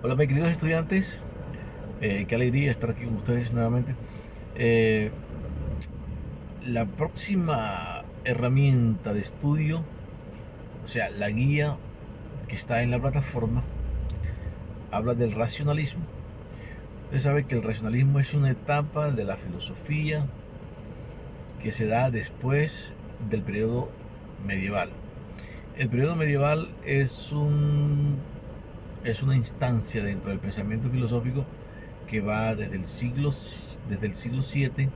Hola, mis queridos estudiantes, qué alegría estar aquí con ustedes nuevamente. Eh, la próxima herramienta de estudio, o sea, la guía que está en la plataforma, habla del racionalismo. Usted sabe que el racionalismo es una etapa de la filosofía que se da después del periodo medieval. El periodo medieval es una instancia dentro del pensamiento filosófico que va desde el siglo VII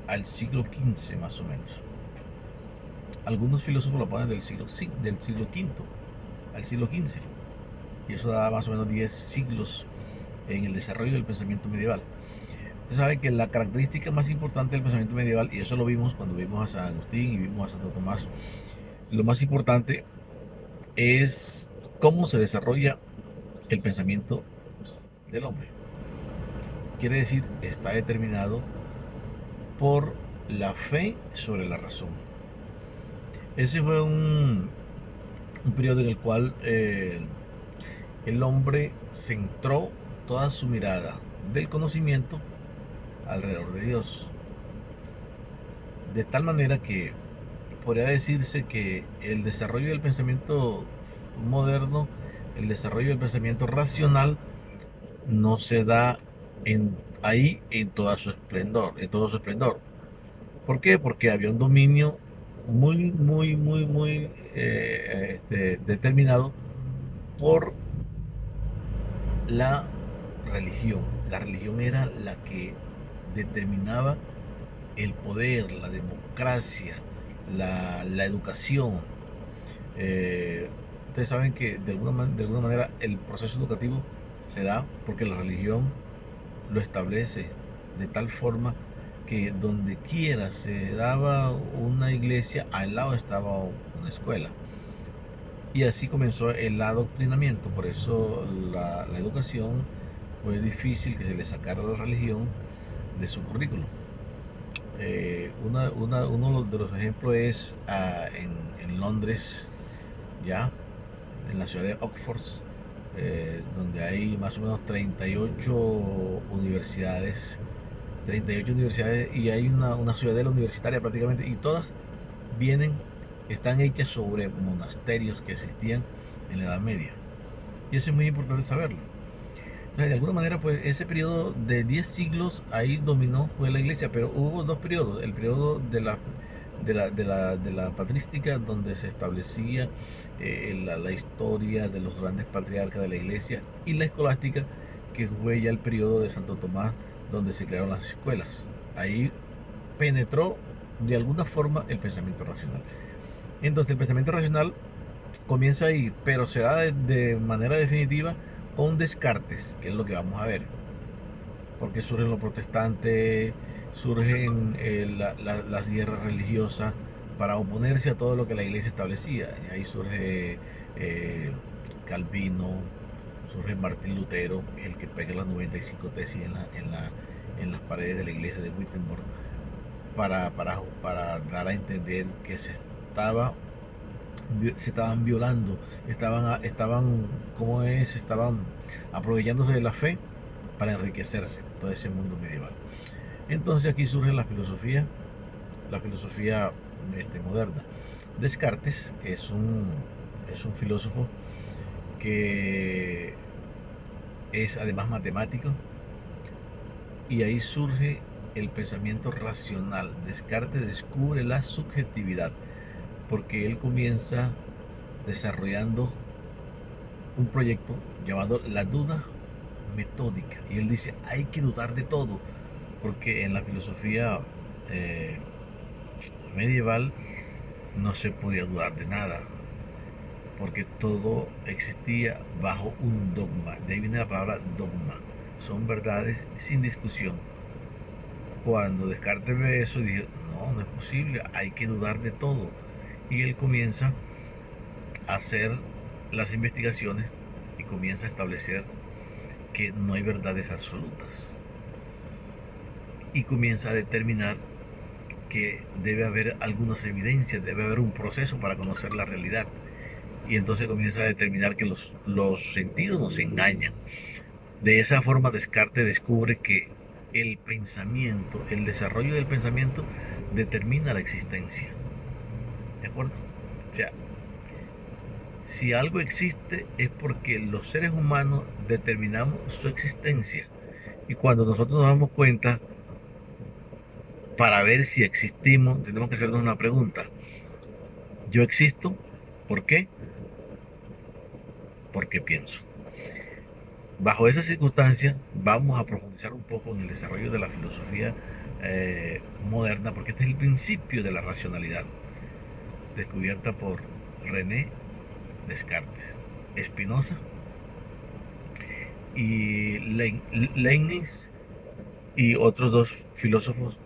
al siglo XV más o menos. Algunos filósofos lo ponen del siglo V al siglo XV. Y eso da más o menos 10 siglos en el desarrollo del pensamiento medieval. Usted sabe que la característica más importante del pensamiento medieval, y eso lo vimos cuando vimos a San Agustín y vimos a Santo Tomás, lo más importante es cómo se desarrolla el pensamiento del hombre. Quiere decir, está determinado por la fe sobre la razón. Ese fue un periodo en el cual el hombre centró toda su mirada del conocimiento alrededor de Dios. De tal manera que podría decirse que el desarrollo del pensamiento moderno, el desarrollo del pensamiento racional, no se da ahí en toda su esplendor, en todo su esplendor. ¿Por qué? Porque había un dominio muy determinado por la religión. La religión era la que determinaba el poder, la democracia, la educación. Ustedes saben que de alguna manera el proceso educativo se da porque la religión lo establece de tal forma que donde quiera se daba una iglesia, al lado estaba una escuela. Y así comenzó el adoctrinamiento. Por eso la educación fue difícil que se le sacara la religión de su currículo. Uno de los ejemplos es en Londres, ya, en la ciudad de Oxford, donde hay más o menos 38 universidades y hay una ciudadela universitaria prácticamente, y todas vienen, están hechas sobre monasterios que existían en la Edad Media. Y eso es muy importante saberlo. Entonces, de alguna manera, pues ese periodo de 10 siglos ahí dominó fue la iglesia, pero hubo dos periodos. El periodo de la patrística, donde se establecía la historia de los grandes patriarcas de la iglesia, y la escolástica, que fue ya el periodo de Santo Tomás, donde se crearon las escuelas. Ahí penetró de alguna forma el pensamiento racional. Entonces el pensamiento racional comienza ahí, pero se da de manera definitiva con Descartes, que es lo que vamos a ver. Porque surgen los protestantes, surgen las guerras religiosas para oponerse a todo lo que la iglesia establecía. Y ahí surge Calvino, surge Martín Lutero, el que pega las 95 tesis en las paredes de la iglesia de Wittenberg, para dar a entender que se estaban violando, estaban aprovechándose de la fe para enriquecerse todo ese mundo medieval. Entonces aquí surge la filosofía moderna. Descartes es un filósofo que es además matemático, y ahí surge el pensamiento racional. Descartes descubre la subjetividad porque él comienza desarrollando un proyecto llamado la duda metódica, y él dice hay que dudar de todo, porque en la filosofía eh, medieval no se podía dudar de nada, porque todo existía bajo un dogma. De ahí viene la palabra dogma, son verdades sin discusión. Cuando Descartes ve eso, dice no, no es posible, hay que dudar de todo, y él comienza a hacer las investigaciones y comienza a establecer que no hay verdades absolutas, y comienza a determinar que debe haber algunas evidencias, debe haber un proceso para conocer la realidad. y entonces comienza a determinar que los sentidos nos engañan. De esa forma Descartes descubre que el pensamiento, el desarrollo del pensamiento determina la existencia. ¿De acuerdo? O sea, si algo existe es porque los seres humanos determinamos su existencia. Y cuando nosotros nos damos cuenta, para ver si existimos, tenemos que hacernos una pregunta. ¿Yo existo? ¿Por qué? Porque pienso. Bajo esas circunstancias vamos a profundizar un poco en el desarrollo de la filosofía moderna, porque este es el principio de la racionalidad, descubierta por René Descartes, Spinoza y Leibniz y otros dos filósofos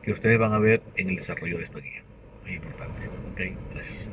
que ustedes van a ver en el desarrollo de esta guía. Muy importante. Ok, gracias.